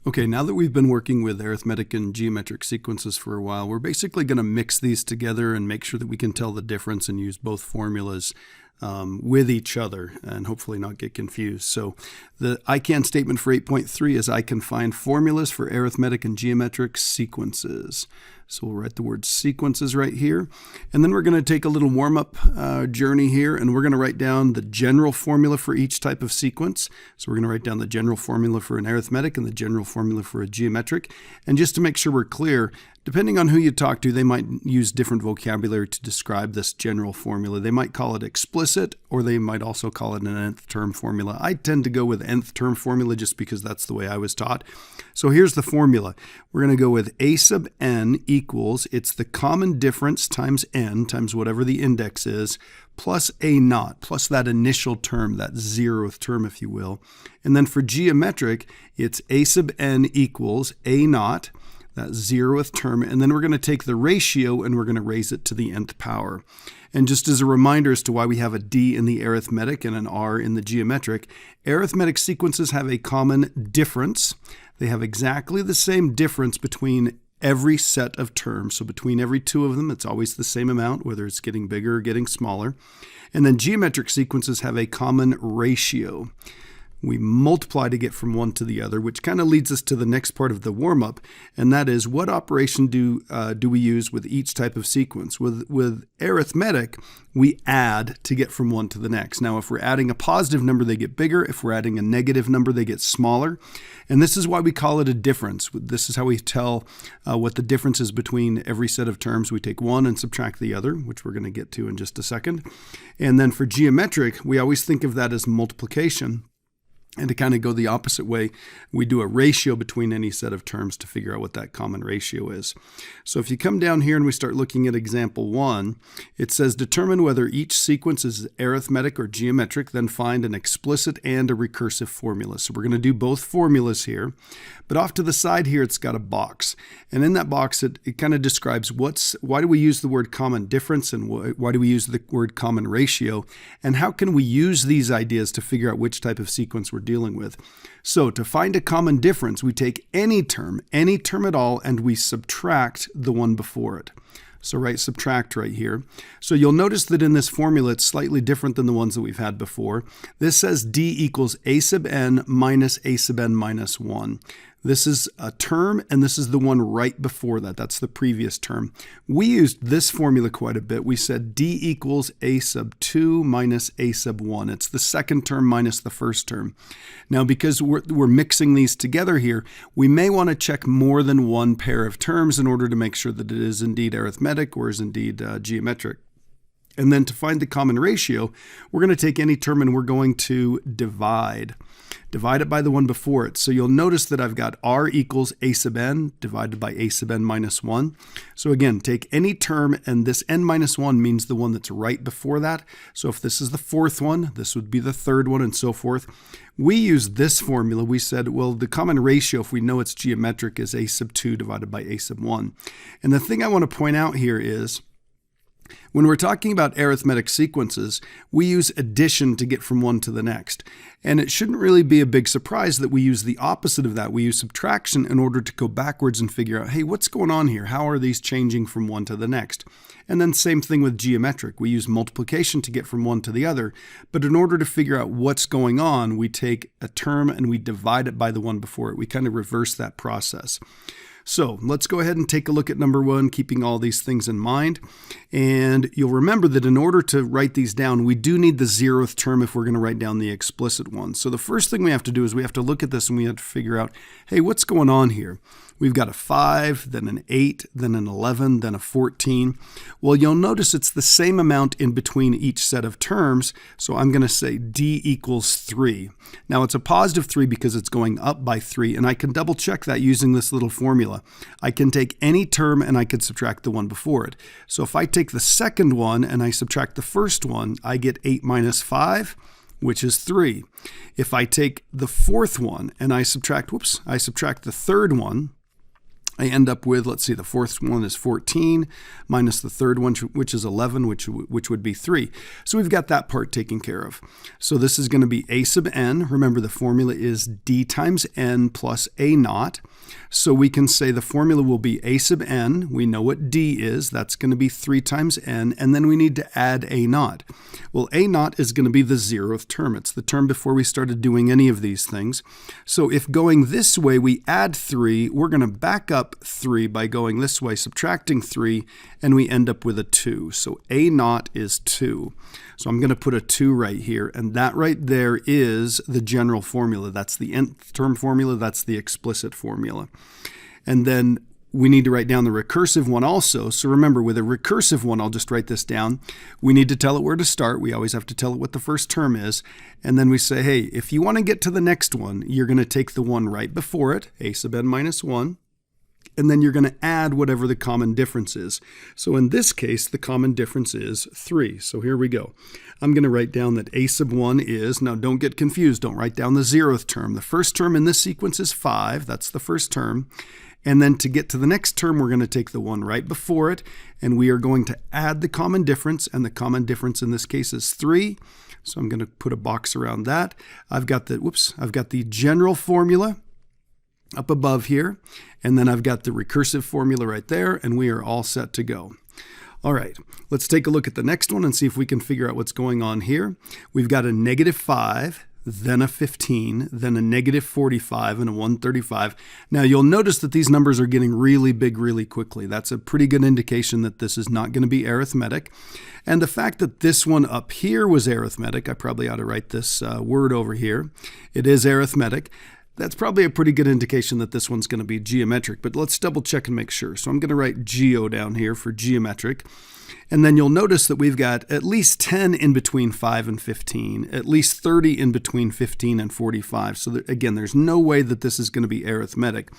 Okay, now that we've been working with arithmetic and geometric sequences for a while, we're basically going to mix these together and make sure that we can tell the difference and use both formulas with each other and hopefully not get confused. So the I can statement for 8.3 is I can find formulas for arithmetic and geometric sequences. So we'll write the word sequences right here. And then we're going to take a little warm-up journey here, and we're going to write down the general formula for each type of sequence. So we're going to write down the general formula for an arithmetic and the general formula for a geometric. And just to make sure we're clear, depending on who you talk to, they might use different vocabulary to describe this general formula. They might call it explicit, or they might also call it an nth term formula. I tend to go with nth term formula just because that's the way I was taught. So here's the formula. We're going to go with a sub n equals, it's the common difference times n, times whatever the index is, plus a naught, plus that initial term, that zeroth term, if you will. And then for geometric, it's a sub n equals a naught, that zeroth term, and then we're going to take the ratio and we're going to raise it to the nth power. And just as a reminder as to why we have a D in the arithmetic and an R in the geometric, arithmetic sequences have a common difference. They have exactly the same difference between every set of terms. So between every two of them, it's always the same amount, whether it's getting bigger or getting smaller. And then geometric sequences have a common ratio. We multiply to get from one to the other, which kind of leads us to the next part of the warm-up, and that is what operation do we use with each type of sequence? With arithmetic, we add to get from one to the next. Now, if we're adding a positive number, they get bigger. If we're adding a negative number, they get smaller. And this is why we call it a difference. This is how we tell what the difference is between every set of terms. We take one and subtract the other, which we're going to get to in just a second. And then for geometric, we always think of that as multiplication. And to kind of go the opposite way, we do a ratio between any set of terms to figure out what that common ratio is. So if you come down here and we start looking at example 1, it says determine whether each sequence is arithmetic or geometric, then find an explicit and a recursive formula. So we're going to do both formulas here. But off to the side here, it's got a box. And in that box, it kind of describes why do we use the word common difference and why do we use the word common ratio, and how can we use these ideas to figure out which type of sequence we're dealing with. So to find a common difference, we take any term at all, and we subtract the one before it. So write subtract right here. So you'll notice that in this formula, it's slightly different than the ones that we've had before. This says D equals a sub n minus a sub n minus 1. This is a term, and this is the one right before that. That's the previous term. We used this formula quite a bit. We said D equals a sub 2 minus a sub 1. It's the second term minus the first term. Now, because we're mixing these together here, we may want to check more than one pair of terms in order to make sure that it is indeed arithmetic or is indeed geometric. And then to find the common ratio, we're going to take any term and we're going to divide it by the one before it. So you'll notice that I've got r equals a sub n divided by a sub n minus 1. So again, take any term, and this n minus 1 means the one that's right before that. So if this is the fourth one, this would be the third one, and so forth. We used this formula. We said, well, the common ratio, if we know it's geometric, is a sub 2 divided by a sub 1. And the thing I want to point out here is, when we're talking about arithmetic sequences, we use addition to get from one to the next. And it shouldn't really be a big surprise that we use the opposite of that. We use subtraction in order to go backwards and figure out, hey, what's going on here? How are these changing from one to the next? And then same thing with geometric. We use multiplication to get from one to the other. But in order to figure out what's going on, we take a term and we divide it by the one before it. We kind of reverse that process. So let's go ahead and take a look at number 1, keeping all these things in mind. And you'll remember that in order to write these down, we do need the zeroth term if we're going to write down the explicit one. So the first thing we have to do is we have to look at this and we have to figure out, hey, what's going on here? We've got a 5, then an 8, then an 11, then a 14. Well, you'll notice it's the same amount in between each set of terms, so I'm going to say D equals 3. Now, it's a positive 3 because it's going up by 3, and I can double check that using this little formula. I can take any term and I can subtract the one before it. So if I take the second one and I subtract the first one, I get 8 minus 5, which is 3. If I take the fourth one and I subtract the third one, I end up with, let's see, the fourth one is 14 minus the third one, which is 11, which would be 3. So we've got that part taken care of. So this is going to be a sub n. Remember, the formula is d times n plus a naught. So we can say the formula will be a sub n. We know what d is. That's going to be 3 times n. And then we need to add a naught. Well, a naught is going to be the 0th term. It's the term before we started doing any of these things. So if going this way we add 3, we're going to back up 3 by going this way, subtracting 3, and we end up with a 2. So a naught is 2. So I'm going to put a 2 right here, and that right there is the general formula. That's the nth term formula. That's the explicit formula. And then we need to write down the recursive one also. So remember, with a recursive one, I'll just write this down. We need to tell it where to start. We always have to tell it what the first term is. And then we say, hey, if you want to get to the next one, you're going to take the one right before it, a sub n minus 1. And then you're going to add whatever the common difference is. So in this case, the common difference is 3. So here we go. I'm going to write down that a sub 1 is, now don't get confused, don't write down the 0th term. The first term in this sequence is 5, that's the first term. And then to get to the next term, we're going to take the one right before it, and we are going to add the common difference, and the common difference in this case is 3. So I'm going to put a box around that. I've got the general formula up above here, and then I've got the recursive formula right there, and we are all set to go. All right, let's take a look at the next one and see if we can figure out what's going on here. We've got a -5, then a 15, then a -45, and a 135. Now you'll notice that these numbers are getting really big really quickly. That's a pretty good indication that this is not going to be arithmetic. And the fact that this one up here was arithmetic, I probably ought to write this word over here. It is arithmetic. That's probably a pretty good indication that this one's going to be geometric, but let's double check and make sure. So I'm going to write geo down here for geometric. And then you'll notice that we've got at least 10 in between 5 and 15, at least 30 in between 15 and 45. So that, again, there's no way that this is going to be arithmetic.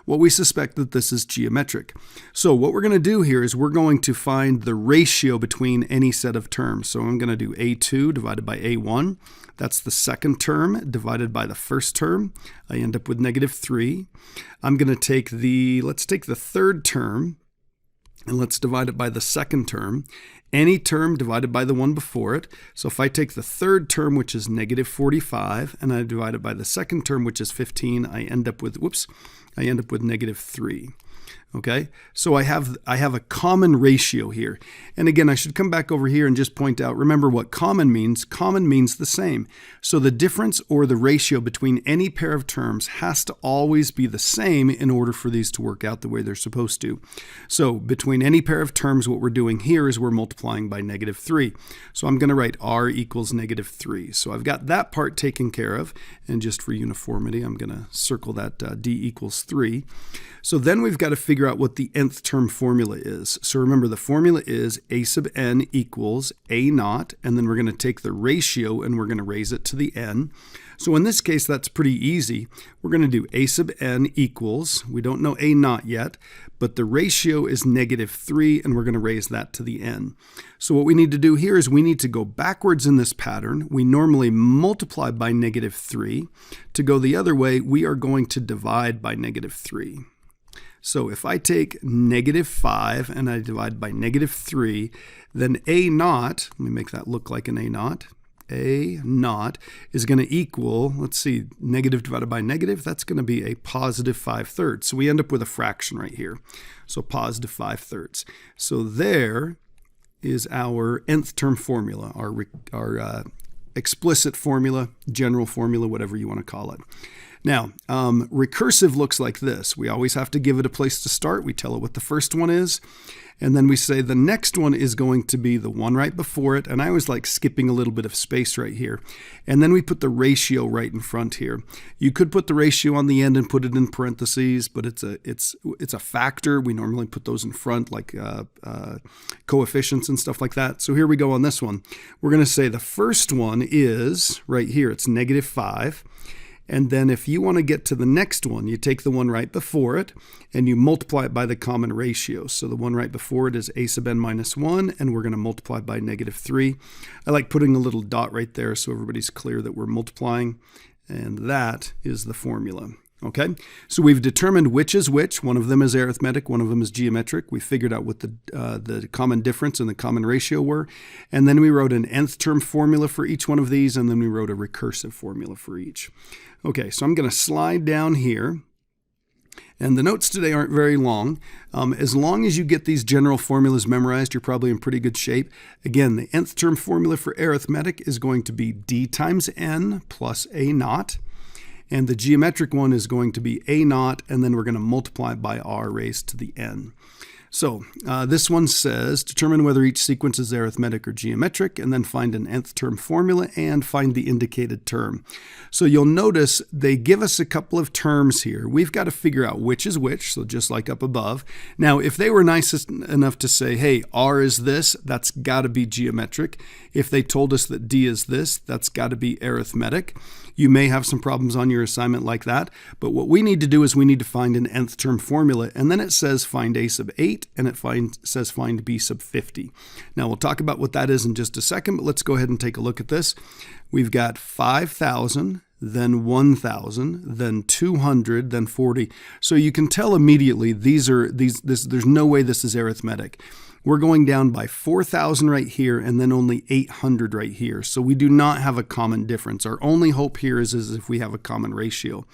Well, we suspect that this is geometric. So what we're going to do here is we're going to find the ratio between any set of terms. So I'm going to do a2 divided by a1. That's the second term divided by the first term. I end up with -3. I'm going to take let's take the third term, and let's divide it by the second term. Any term divided by the one before it. So if I take the third term, which is -45, and I divide it by the second term, which is 15, I end up with -3. Okay, so I have a common ratio here. And again, I should come back over here and just point out, remember what common means. Common means the same. So the difference or the ratio between any pair of terms has to always be the same in order for these to work out the way they're supposed to. So between any pair of terms, what we're doing here is we're multiplying by -3. So I'm going to write r equals -3. So I've got that part taken care of. And just for uniformity, I'm going to circle that d equals 3. So then we've got to figure out what the nth term formula is. So remember, the formula is a sub n equals a naught, and then we're going to take the ratio and we're going to raise it to the n. So in this case, that's pretty easy. We're going to do a sub n equals, we don't know a naught yet, but the ratio is -3, and we're going to raise that to the n. So what we need to do here is we need to go backwards in this pattern. We normally multiply by -3. To go the other way, we are going to divide by -3. So if I take -5 and I divide by -3, then a naught, let me make that look like an a naught is going to equal, let's see, negative divided by negative, that's going to be a +5/3. So we end up with a fraction right here. So +5/3. So there is our nth term formula, our explicit formula, general formula, whatever you want to call it. Now, recursive looks like this. We always have to give it a place to start. We tell it what the first one is, and then we say the next one is going to be the one right before it, and I always like skipping a little bit of space right here. And then we put the ratio right in front here. You could put the ratio on the end and put it in parentheses, but it's a factor. We normally put those in front, like coefficients and stuff like that. So here we go on this one. We're going to say the first one is, right here, it's -5. And then if you want to get to the next one, you take the one right before it and you multiply it by the common ratio. So the one right before it is a sub n minus 1, and we're going to multiply by -3. I like putting a little dot right there so everybody's clear that we're multiplying, and that is the formula. Okay, so we've determined which is which. One of them is arithmetic, one of them is geometric. We figured out what the common difference and the common ratio were. And then we wrote an nth term formula for each one of these, and then we wrote a recursive formula for each. Okay, so I'm going to slide down here. And the notes today aren't very long. As long as you get these general formulas memorized, you're probably in pretty good shape. Again, the nth term formula for arithmetic is going to be d times n plus a naught. And the geometric one is going to be a naught, and then we're going to multiply by r raised to the n. So this one says, determine whether each sequence is arithmetic or geometric, and then find an nth term formula and find the indicated term. So you'll notice they give us a couple of terms here. We've got to figure out which is which, so just like up above. Now, if they were nice enough to say, hey, r is this, that's got to be geometric. If they told us that d is this, that's got to be arithmetic. You may have some problems on your assignment like that, but what we need to do is we need to find an nth term formula, and then it says find a sub 8, and it says find b sub 50. Now we'll talk about what that is in just a second, but let's go ahead and take a look at this. We've got 5,000, then 1,000, then 200, then 40. So you can tell immediately there's no way this is arithmetic. We're going down by 4,000 right here and then only 800 right here. So we do not have a common difference. Our only hope here is if we have a common ratio.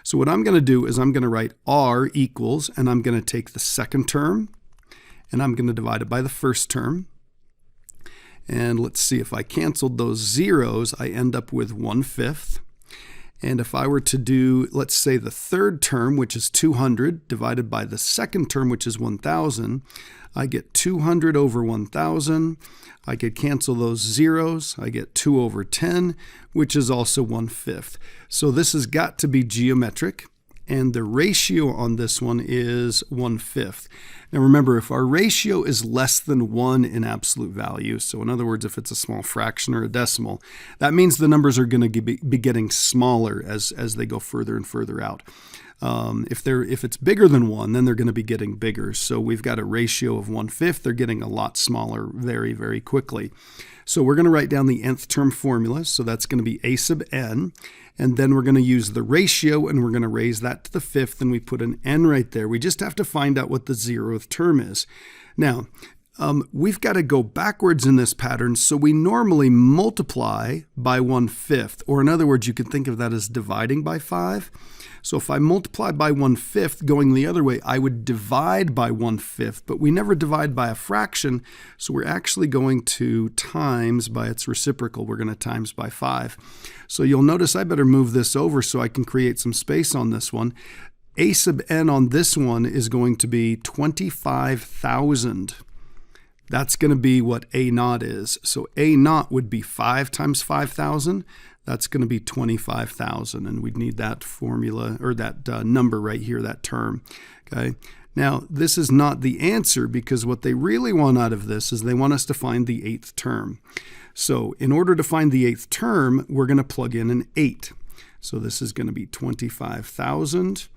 So what I'm going to do is I'm going to write r equals, and I'm going to take the second term, and I'm going to divide it by the first term. And let's see, if I canceled those zeros, I end up with 1/5. And if I were to do, let's say, the third term, which is 200, divided by the second term, which is 1,000, I get 200 over 1,000. I could cancel those zeros. I get 2 over 10, which is also 1/5. So this has got to be geometric, and the ratio on this one is 1/5. Now remember, if our ratio is less than 1 in absolute value, so in other words, if it's a small fraction or a decimal, that means the numbers are going to be getting smaller as they go further and further out. If it's bigger than 1, then they're going to be getting bigger. So we've got a ratio of 1/5. They're getting a lot smaller very, very quickly. So we're going to write down the nth term formula. So that's going to be a sub n. And then we're going to use the ratio, and we're going to raise that to the 5th, and we put an n right there. We just have to find out what the 0th term is. Now, we've got to go backwards in this pattern, so we normally multiply by 1/5, or in other words, you can think of that as dividing by 5. So if I multiply by 1/5 going the other way, I would divide by 1/5, but we never divide by a fraction, so we're actually going to times by its reciprocal. We're going to times by 5. So you'll notice I better move this over so I can create some space on this one. A sub n on this one is going to be 25,000. That's going to be what a naught is. So a naught would be 5 times 5,000. That's going to be 25,000, and we'd need that formula, or that number right here, that term. Okay. Now, this is not the answer, because what they really want out of this is they want us to find the 8th term. So in order to find the 8th term, we're going to plug in an 8. So this is going to be 25,000.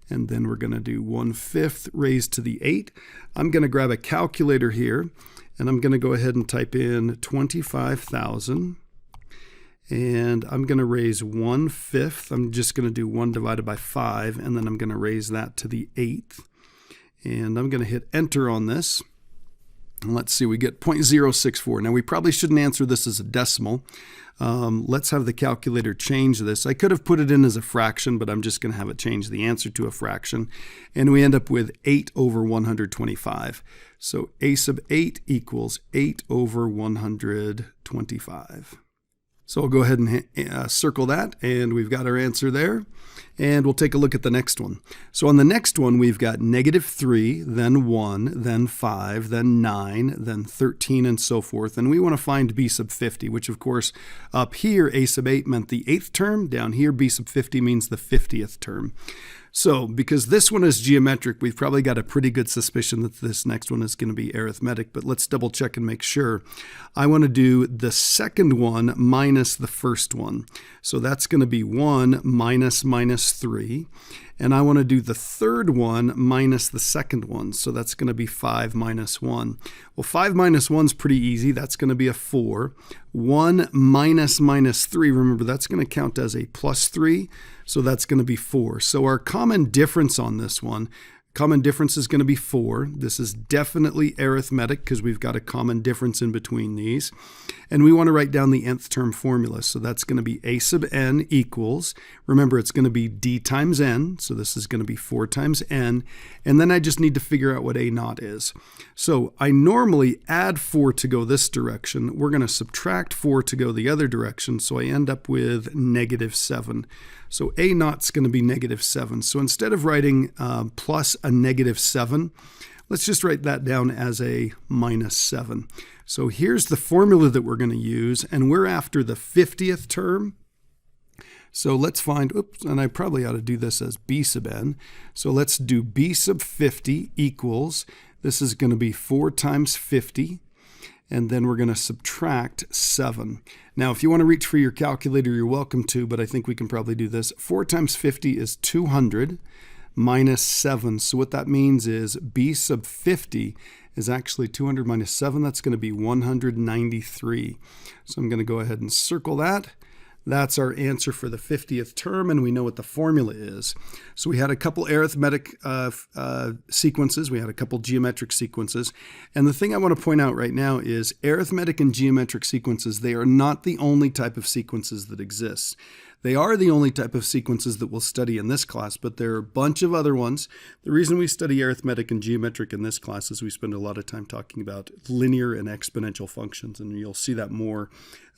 And then we're going to do 1/5 raised to the 8. I'm going to grab a calculator here, and I'm going to go ahead and type in 25,000. And I'm going to raise 1/5. I'm just going to do 1 divided by 5, and then I'm going to raise that to the 8th. And I'm going to hit enter on this. And let's see, we get 0.064. Now, we probably shouldn't answer this as a decimal. Let's have the calculator change this. I could have put it in as a fraction, but I'm just going to have it change the answer to a fraction. And we end up with 8 over 125. So a sub 8 equals 8 over 125. So I'll go ahead and circle that, and we've got our answer there. And we'll take a look at the next one. So on the next one, we've got -3, then 1, then 5, then 9, then 13, and so forth. And we want to find b sub 50, which of course up here a sub 8 meant the 8th term. Down here b sub 50 means the 50th term. So because this one is geometric, we've probably got a pretty good suspicion that this next one is going to be arithmetic, but let's double check and make sure. I want to do the second one minus the first one. So that's going to be 1 minus -3. And I want to do the third one minus the second one. So that's going to be 5 minus 1. Well, 5 minus 1 is pretty easy. That's going to be a 4. 1 minus 3, remember that's going to count as a plus 3. So that's going to be 4. So our common difference on this one, common difference is going to be 4. This is definitely arithmetic because we've got a common difference in between these. And we want to write down the nth term formula. So that's going to be a sub n equals, remember it's going to be d times n, so this is going to be 4 times n. And then I just need to figure out what a naught is. So I normally add 4 to go this direction. We're going to subtract 4 to go the other direction. So I end up with negative 7. So a naught's going to be negative 7. So instead of writing plus a negative 7, let's just write that down as a minus 7. So here's the formula that we're going to use, and we're after the 50th term. So let's find, oops, and I probably ought to do this as b sub n. So let's do b sub 50 equals, this is going to be 4 times 50. And then we're going to subtract 7. Now, if you want to reach for your calculator, you're welcome to, but I think we can probably do this. 4 times 50 is 200 minus 7. So what that means is b sub 50 is actually 200 minus 7. That's going to be 193. So I'm going to go ahead and circle that. That's our answer for the 50th term, and we know what the formula is. So we had a couple arithmetic sequences. We had a couple geometric sequences. And the thing I want to point out right now is arithmetic and geometric sequences, they are not the only type of sequences that exist. They are the only type of sequences that we'll study in this class, but there are a bunch of other ones. The reason we study arithmetic and geometric in this class is we spend a lot of time talking about linear and exponential functions, and you'll see that more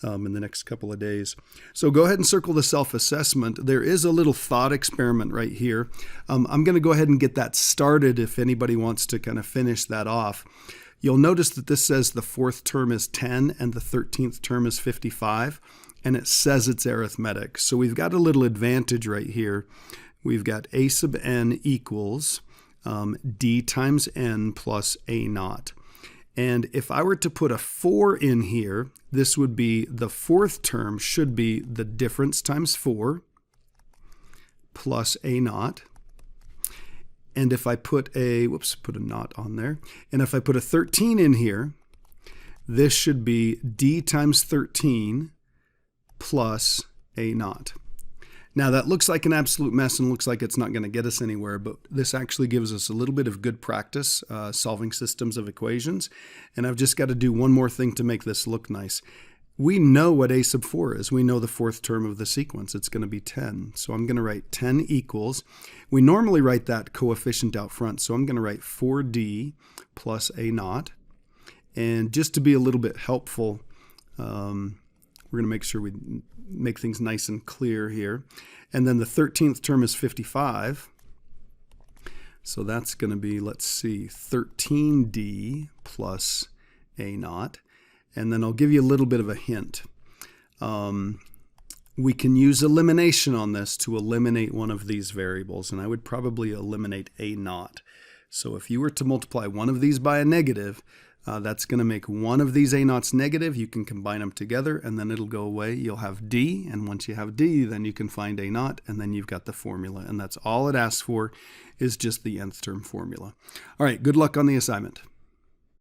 in the next couple of days. So go ahead and circle the self-assessment. There is a little thought experiment right here. I'm going to go ahead and get that started if anybody wants to kind of finish that off. You'll notice that this says the 4th term is 10 and the 13th term is 55. And it says it's arithmetic. So we've got a little advantage right here. We've got a sub n equals d times n plus a naught. And if I were to put a 4 in here, this would be the 4th term should be the difference times 4 plus a naught. And if I put a, put a naught on there. And if I put a 13 in here, this should be d times 13 plus a naught. Now that looks like an absolute mess and looks like it's not going to get us anywhere, but this actually gives us a little bit of good practice solving systems of equations. And I've just got to do one more thing to make this look nice. We know what a sub 4 is. We know the 4th term of the sequence. It's going to be 10. So I'm going to write 10 equals. We normally write that coefficient out front, so I'm going to write 4d plus a naught. And just to be a little bit helpful, we're going to make sure we make things nice and clear here. And then the 13th term is 55. So that's going to be, let's see, 13d plus a naught. And then I'll give you a little bit of a hint. We can use elimination on this to eliminate one of these variables, and I would probably eliminate a naught. So if you were to multiply one of these by a negative, that's going to make one of these a naughts negative. You can combine them together and then it'll go away. You'll have d, and once you have d, then you can find a naught, and then you've got the formula. And that's all it asks for is just the nth term formula. All right, good luck on the assignment.